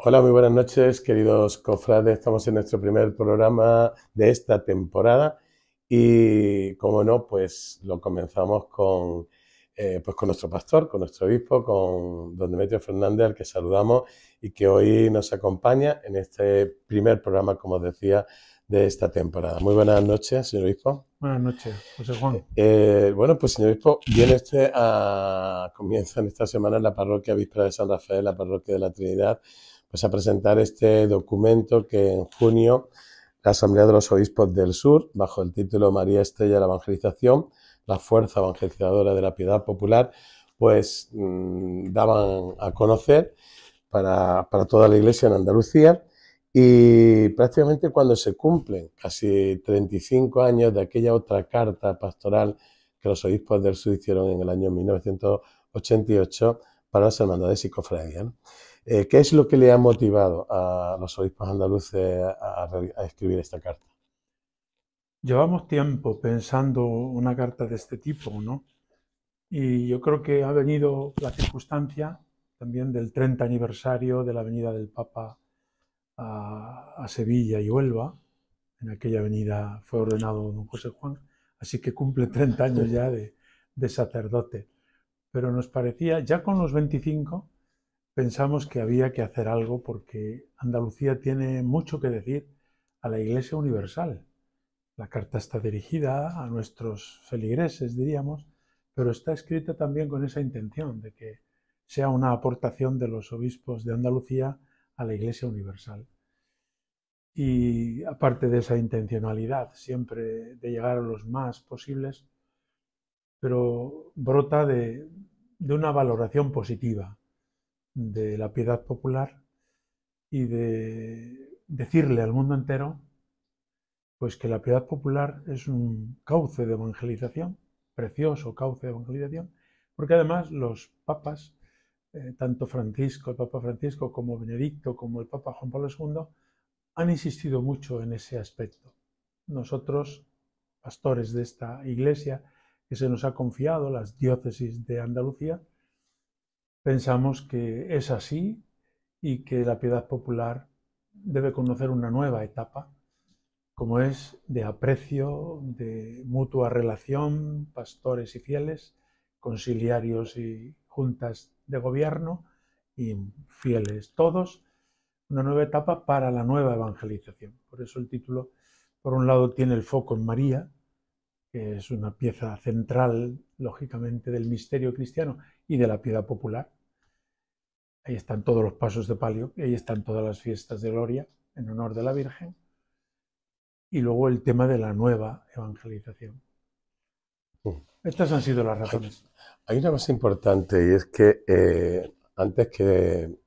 Hola, muy buenas noches, queridos cofrades. Estamos en nuestro primer programa de esta temporada y, como no, pues lo comenzamos con nuestro pastor, con nuestro obispo, con don Demetrio Fernández, al que saludamos y que hoy nos acompaña en este primer programa, como os decía, de esta temporada. Muy buenas noches, señor obispo. Buenas noches, José Juan. Bueno, pues señor obispo, viene usted comienza en esta semana en la parroquia Víspera de San Rafael, la parroquia de la Trinidad, pues a presentar este documento que en junio la Asamblea de los Obispos del Sur, bajo el título María Estrella de la Evangelización, la fuerza evangelizadora de la piedad popular, pues daban a conocer para toda la Iglesia en Andalucía. Y prácticamente cuando se cumplen casi 35 años de aquella otra carta pastoral que los obispos del sur hicieron en el año 1988 para las hermandades y cofradías, ¿no? ¿Qué es lo que le ha motivado a los obispos andaluces a escribir esta carta? Llevamos tiempo pensando una carta de este tipo, ¿no? Y yo creo que ha venido la circunstancia también del 30 aniversario de la venida del Papa a Sevilla y Huelva. En aquella venida fue ordenado don José Juan, así que cumple 30 años ya de sacerdote. Pero nos parecía, ya con los 25, pensamos que había que hacer algo porque Andalucía tiene mucho que decir a la Iglesia Universal. La carta está dirigida a nuestros feligreses, diríamos, pero está escrita también con esa intención de que sea una aportación de los obispos de Andalucía a la Iglesia Universal. Y aparte de esa intencionalidad siempre de llegar a los más posibles, pero brota de una valoración positiva de la piedad popular y de decirle al mundo entero pues que la piedad popular es un cauce de evangelización, precioso cauce de evangelización, porque además los papas, tanto Francisco, el Papa Francisco, como Benedicto, como el Papa Juan Pablo II, han insistido mucho en ese aspecto. Nosotros, pastores de esta iglesia que se nos ha confiado, las diócesis de Andalucía, pensamos que es así y que la piedad popular debe conocer una nueva etapa, como es de aprecio, de mutua relación, pastores y fieles, conciliarios y juntas de gobierno y fieles todos, una nueva etapa para la nueva evangelización. Por eso el título, por un lado, tiene el foco en María, que es una pieza central, lógicamente, del misterio cristiano y de la piedad popular. Ahí están todos los pasos de palio, ahí están todas las fiestas de gloria en honor de la Virgen, y luego el tema de la nueva evangelización. Estas han sido las Hay, razones. hay una cosa importante y es que antes que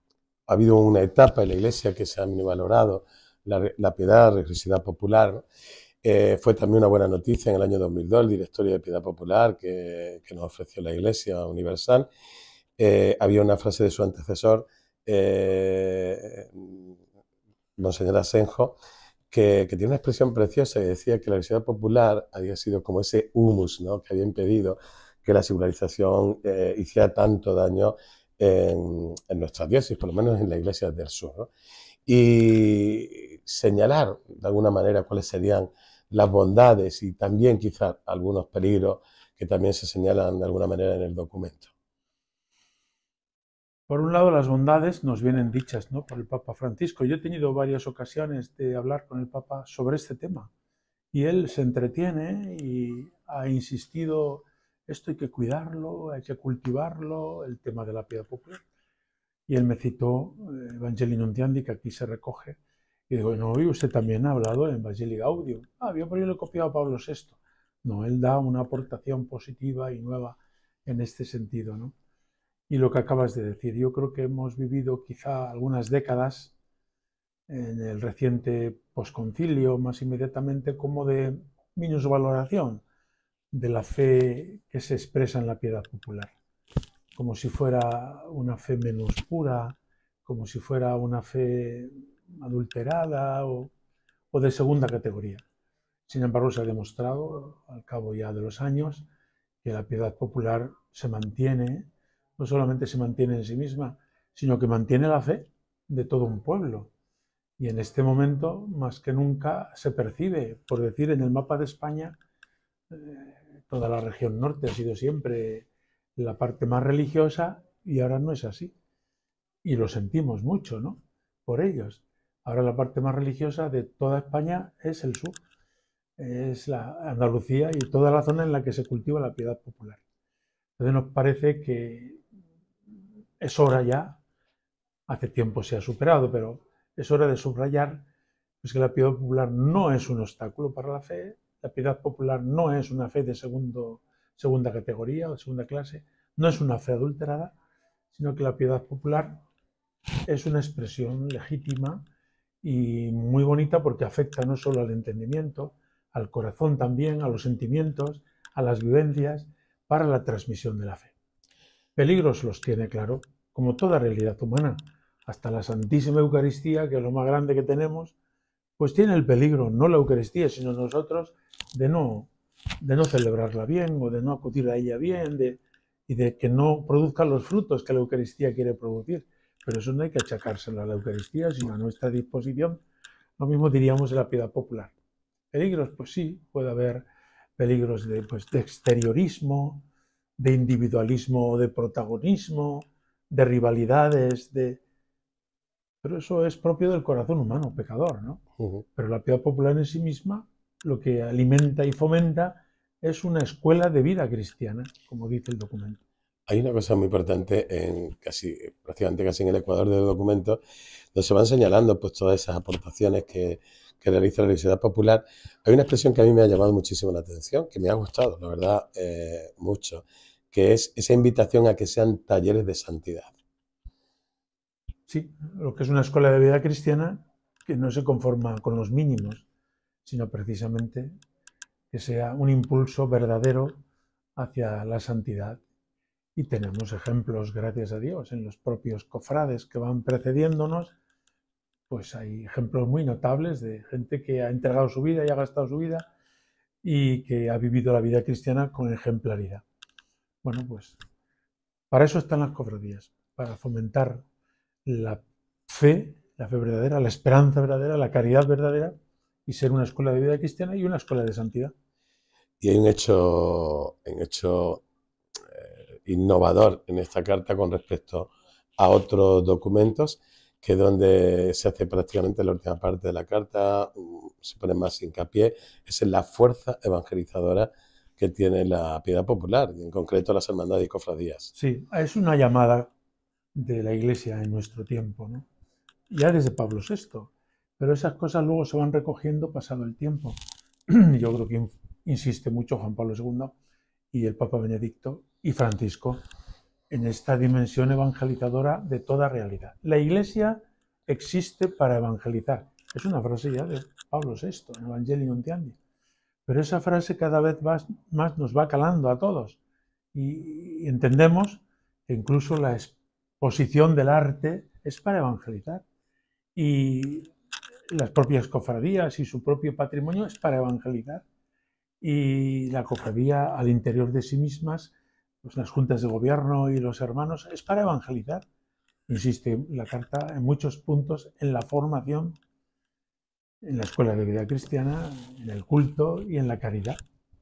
ha habido una etapa en la Iglesia que se ha valorado la piedad, la religiosidad popular, ¿no? Fue también una buena noticia en el año 2002 el directorio de piedad popular que nos ofreció la Iglesia Universal. Había una frase de su antecesor, Monseñor Asenjo, que tiene una expresión preciosa y decía que la religiosidad popular había sido como ese humus, ¿no?, que había impedido que la secularización hiciera tanto daño en nuestras diócesis, por lo menos en las iglesias del sur, ¿no? Y señalar de alguna manera cuáles serían las bondades y también quizás algunos peligros que también se señalan de alguna manera en el documento. Por un lado, las bondades nos vienen dichas, ¿no?, por el Papa Francisco. Yo he tenido varias ocasiones de hablar con el Papa sobre este tema y él se entretiene y ha insistido, esto hay que cuidarlo, hay que cultivarlo, el tema de la piedad popular. Y él me citó Evangelii Nuntiandi, que aquí se recoge, y digo, no, y usted también ha hablado en Evangelii Gaudium. Ah, yo lo he copiado a Pablo VI. No, él da una aportación positiva y nueva en este sentido, ¿no? Y lo que acabas de decir, yo creo que hemos vivido quizá algunas décadas en el reciente posconcilio, más inmediatamente, como de minusvaloración de la fe que se expresa en la piedad popular, como si fuera una fe menos pura, como si fuera una fe adulterada o de segunda categoría. Sin embargo, se ha demostrado, al cabo ya de los años, que la piedad popular se mantiene, no solamente se mantiene en sí misma, sino que mantiene la fe de todo un pueblo. Y en este momento, más que nunca, se percibe, por decir, en el mapa de España, toda la región norte ha sido siempre la parte más religiosa y ahora no es así. Y lo sentimos mucho, ¿no? Por ellos. Ahora la parte más religiosa de toda España es el sur, es la Andalucía y toda la zona en la que se cultiva la piedad popular. Entonces nos parece que es hora ya, hace tiempo se ha superado, pero es hora de subrayar pues, que la piedad popular no es un obstáculo para la fe, la piedad popular no es una fe de segunda categoría o de segunda clase, no es una fe adulterada, sino que la piedad popular es una expresión legítima y muy bonita porque afecta no solo al entendimiento, al corazón también, a los sentimientos, a las vivencias, para la transmisión de la fe. Peligros los tiene, claro, como toda realidad humana. Hasta la Santísima Eucaristía, que es lo más grande que tenemos, pues tiene el peligro, no la Eucaristía, sino nosotros, de no celebrarla bien o de no acudir a ella bien y de que no produzca los frutos que la Eucaristía quiere producir. Pero eso no hay que achacárselo a la Eucaristía, sino a nuestra disposición. Lo mismo diríamos de la piedad popular. Peligros, pues sí, puede haber peligros de exteriorismo, de individualismo, de protagonismo, de rivalidades, pero eso es propio del corazón humano, pecador, ¿no? Pero la piedad popular en sí misma lo que alimenta y fomenta es una escuela de vida cristiana, como dice el documento. Hay una cosa muy importante prácticamente casi en el ecuador del documento, donde se van señalando pues todas esas aportaciones que realiza la Universidad Popular. Hay una expresión que a mí me ha llamado muchísimo la atención, que me ha gustado, la verdad, mucho, que es esa invitación a que sean talleres de santidad. Sí, lo que es una escuela de vida cristiana que no se conforma con los mínimos, sino precisamente que sea un impulso verdadero hacia la santidad. Y tenemos ejemplos, gracias a Dios, en los propios cofrades que van precediéndonos, pues hay ejemplos muy notables de gente que ha entregado su vida y ha gastado su vida y que ha vivido la vida cristiana con ejemplaridad. Bueno, pues para eso están las cofradías, para fomentar la fe verdadera, la esperanza verdadera, la caridad verdadera y ser una escuela de vida cristiana y una escuela de santidad. Y hay un hecho innovador en esta carta con respecto a otros documentos, que donde se hace prácticamente la última parte de la carta, se pone más hincapié, es en la fuerza evangelizadora que tiene la piedad popular, y en concreto las hermandades y cofradías. Sí, es una llamada de la Iglesia en nuestro tiempo, ¿no? Ya desde Pablo VI, pero esas cosas luego se van recogiendo pasado el tiempo. Yo creo que insiste mucho Juan Pablo II y el Papa Benedicto y Francisco en esta dimensión evangelizadora de toda realidad. La Iglesia existe para evangelizar. Es una frase ya de Pablo VI, en Evangelii Nuntiandi. Pero esa frase cada vez más nos va calando a todos. Y entendemos que incluso la exposición del arte es para evangelizar. Y las propias cofradías y su propio patrimonio es para evangelizar. Y la cofradía al interior de sí mismas, pues las juntas de gobierno y los hermanos, es para evangelizar. Insiste la carta en muchos puntos en la formación, en la escuela de vida cristiana, en el culto y en la caridad.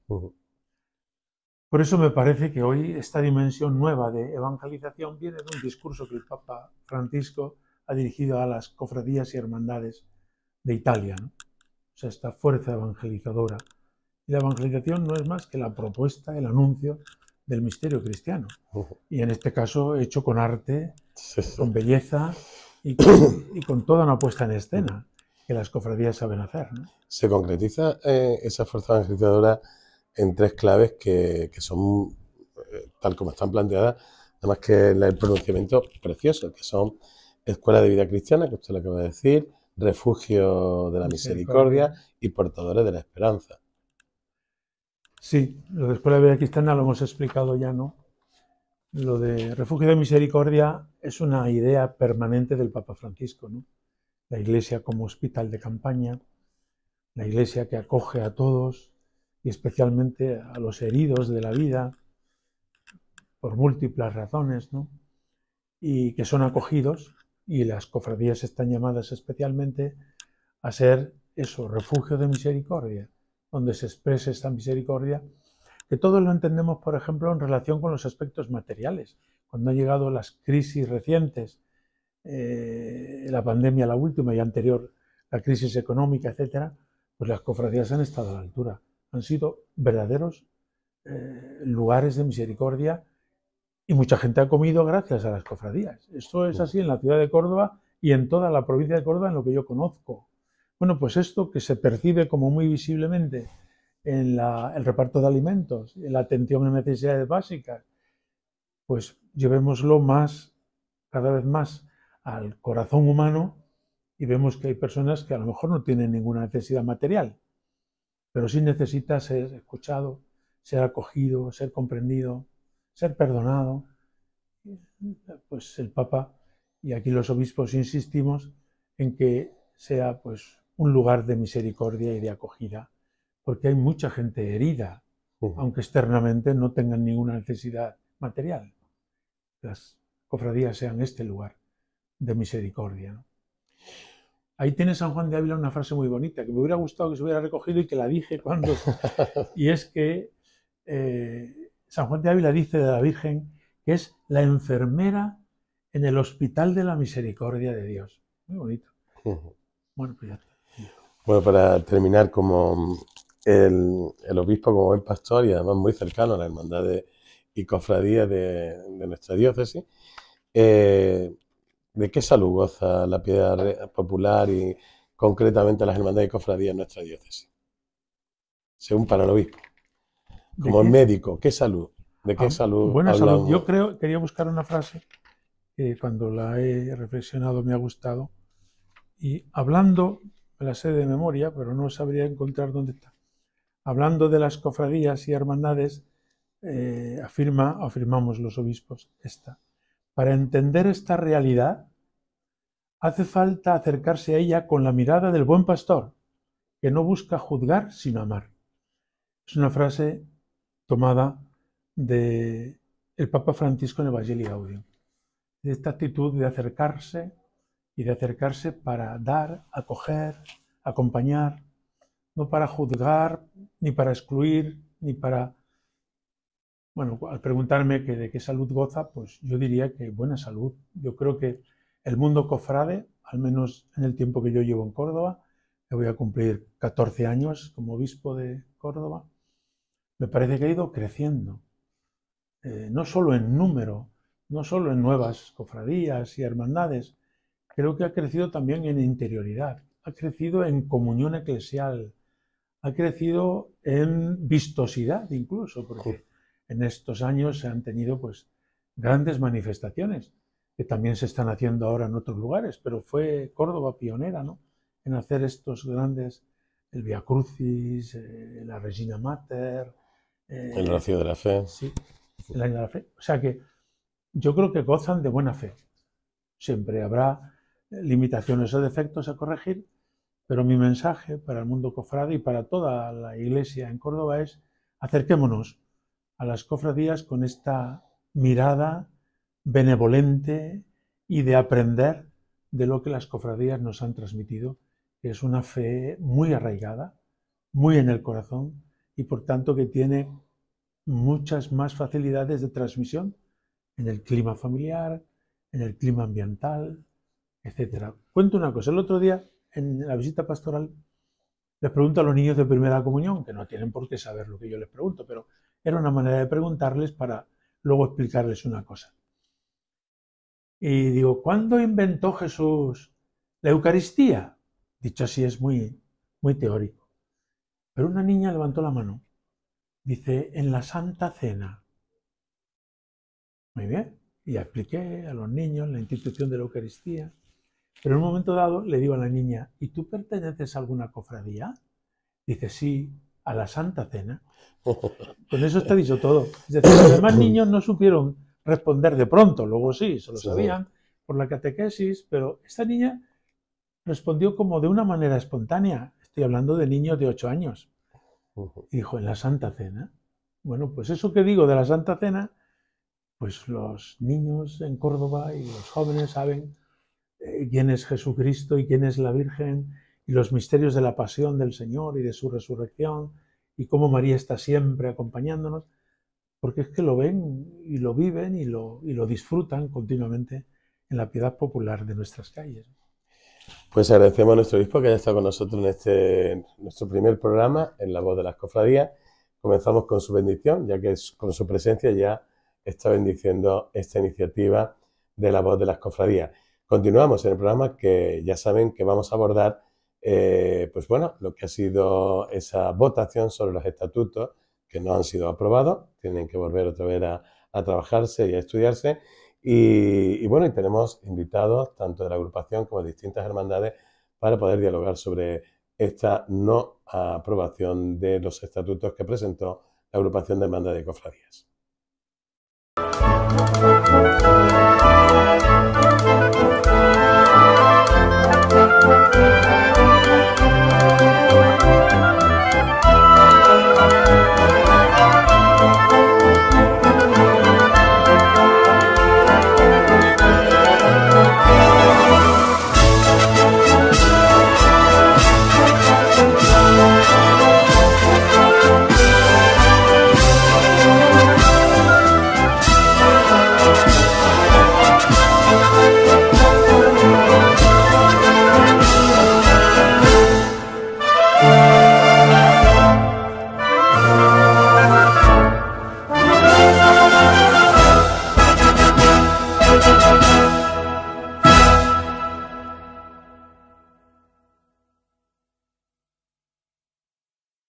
Por eso me parece que hoy esta dimensión nueva de evangelización viene de un discurso que el Papa Francisco ha dirigido a las cofradías y hermandades de Italia, ¿no? O sea, esta fuerza evangelizadora. Y la evangelización no es más que la propuesta, el anuncio del misterio cristiano. Y en este caso hecho con arte, con belleza y con toda una puesta en escena que las cofradías saben hacer, ¿no? Se concretiza esa fuerza evangelizadora en tres claves que son, tal como están planteadas, nada más que el pronunciamiento precioso, que son escuela de vida cristiana, que usted lo acaba de decir, refugio de la misericordia y portadores de la esperanza. Sí, lo de escuela de vida cristiana lo hemos explicado ya, ¿no? Lo de refugio de misericordia es una idea permanente del Papa Francisco, ¿no? La Iglesia como hospital de campaña, la Iglesia que acoge a todos y especialmente a los heridos de la vida por múltiples razones, ¿no? Y que son acogidos y las cofradías están llamadas especialmente a ser eso, refugio de misericordia, donde se exprese esta misericordia, que todos lo entendemos, por ejemplo, en relación con los aspectos materiales. Cuando han llegado las crisis recientes, la pandemia, la última y anterior, la crisis económica, etcétera, pues las cofradías han estado a la altura. Han sido verdaderos lugares de misericordia y mucha gente ha comido gracias a las cofradías. Esto es así en la ciudad de Córdoba y en toda la provincia de Córdoba, en lo que yo conozco. Bueno, pues esto que se percibe como muy visiblemente en el reparto de alimentos, en la atención a necesidades básicas, pues llevémoslo más, cada vez más al corazón humano y vemos que hay personas que a lo mejor no tienen ninguna necesidad material, pero sí necesita ser escuchado, ser acogido, ser comprendido, ser perdonado. Pues el Papa y aquí los obispos insistimos en que sea pues un lugar de misericordia y de acogida, porque hay mucha gente herida, aunque externamente no tengan ninguna necesidad material. Las cofradías sean este lugar de misericordia, ¿no? Ahí tiene San Juan de Ávila una frase muy bonita, que me hubiera gustado que se hubiera recogido y que la dije cuando... Y es que San Juan de Ávila dice de la Virgen que es la enfermera en el hospital de la misericordia de Dios. Muy bonito. Bueno, pues ya está. Bueno, para terminar, como el obispo como buen pastor y además muy cercano a la hermandad y cofradía de nuestra diócesis, ¿de qué salud goza la piedad popular y concretamente las hermandades y cofradías en nuestra diócesis? Según para el obispo. Como médico, ¿qué salud? ¿De qué salud buena hablamos? Salud. Yo quería buscar una frase que cuando la he reflexionado me ha gustado. Y hablando, me la sé de memoria, pero no sabría encontrar dónde está. Hablando de las cofradías y hermandades, afirmamos los obispos esta. Para entender esta realidad, hace falta acercarse a ella con la mirada del buen pastor, que no busca juzgar, sino amar. Es una frase tomada del Papa Francisco en Evangelii Gaudium. De esta actitud de acercarse y de acercarse para dar, acoger, acompañar, no para juzgar, ni para excluir, ni para... Bueno, al preguntarme que de qué salud goza, pues yo diría que buena salud. Yo creo que el mundo cofrade, al menos en el tiempo que yo llevo en Córdoba, me voy a cumplir 14 años como obispo de Córdoba, me parece que ha ido creciendo, no solo en número, no solo en nuevas cofradías y hermandades, creo que ha crecido también en interioridad, ha crecido en comunión eclesial, ha crecido en vistosidad incluso, porque en estos años se han tenido pues grandes manifestaciones que también se están haciendo ahora en otros lugares, pero fue Córdoba pionera, ¿no?, en hacer estos grandes, el Via Crucis, la Regina Mater, el Rocío de la Fe. Sí, el Año de la Fe. O sea que yo creo que gozan de buena fe. Siempre habrá limitaciones o defectos a corregir, pero mi mensaje para el mundo cofrade y para toda la Iglesia en Córdoba es: acerquémonos a las cofradías con esta mirada benevolente y de aprender de lo que las cofradías nos han transmitido, que es una fe muy arraigada, muy en el corazón y por tanto que tiene muchas más facilidades de transmisión en el clima familiar, en el clima ambiental, etc. Cuento una cosa, el otro día en la visita pastoral les pregunto a los niños de primera comunión, que no tienen por qué saber lo que yo les pregunto, pero era una manera de preguntarles para luego explicarles una cosa. Y digo, ¿cuándo inventó Jesús la Eucaristía? Dicho así es muy, muy teórico. Pero una niña levantó la mano. Dice, en la Santa Cena. Muy bien. Y expliqué a los niños la institución de la Eucaristía. Pero en un momento dado le digo a la niña, ¿y tú perteneces a alguna cofradía? Dice, sí, a la Santa Cena. Con eso está dicho todo. Es decir, los demás niños no supieron responder de pronto, luego sí, se lo sabían por la catequesis, pero esta niña respondió como de una manera espontánea. Estoy hablando de niños de 8 años. Y dijo, ¿en la Santa Cena? Bueno, pues eso que digo de la Santa Cena, pues los niños en Córdoba y los jóvenes saben quién es Jesucristo y quién es la Virgen, y los misterios de la pasión del Señor y de su resurrección, y cómo María está siempre acompañándonos, porque es que lo ven y lo viven y lo disfrutan continuamente en la piedad popular de nuestras calles. Pues agradecemos a nuestro obispo que haya estado con nosotros en nuestro primer programa, en La Voz de las Cofradías. Comenzamos con su bendición, ya que con su presencia ya está bendiciendo esta iniciativa de La Voz de las Cofradías. Continuamos en el programa, que ya saben que vamos a abordar pues bueno, lo que ha sido esa votación sobre los estatutos que no han sido aprobados, tienen que volver otra vez a trabajarse y a estudiarse. Y bueno, y tenemos invitados tanto de la agrupación como de distintas hermandades para poder dialogar sobre esta no aprobación de los estatutos que presentó la agrupación de hermandades y cofradías.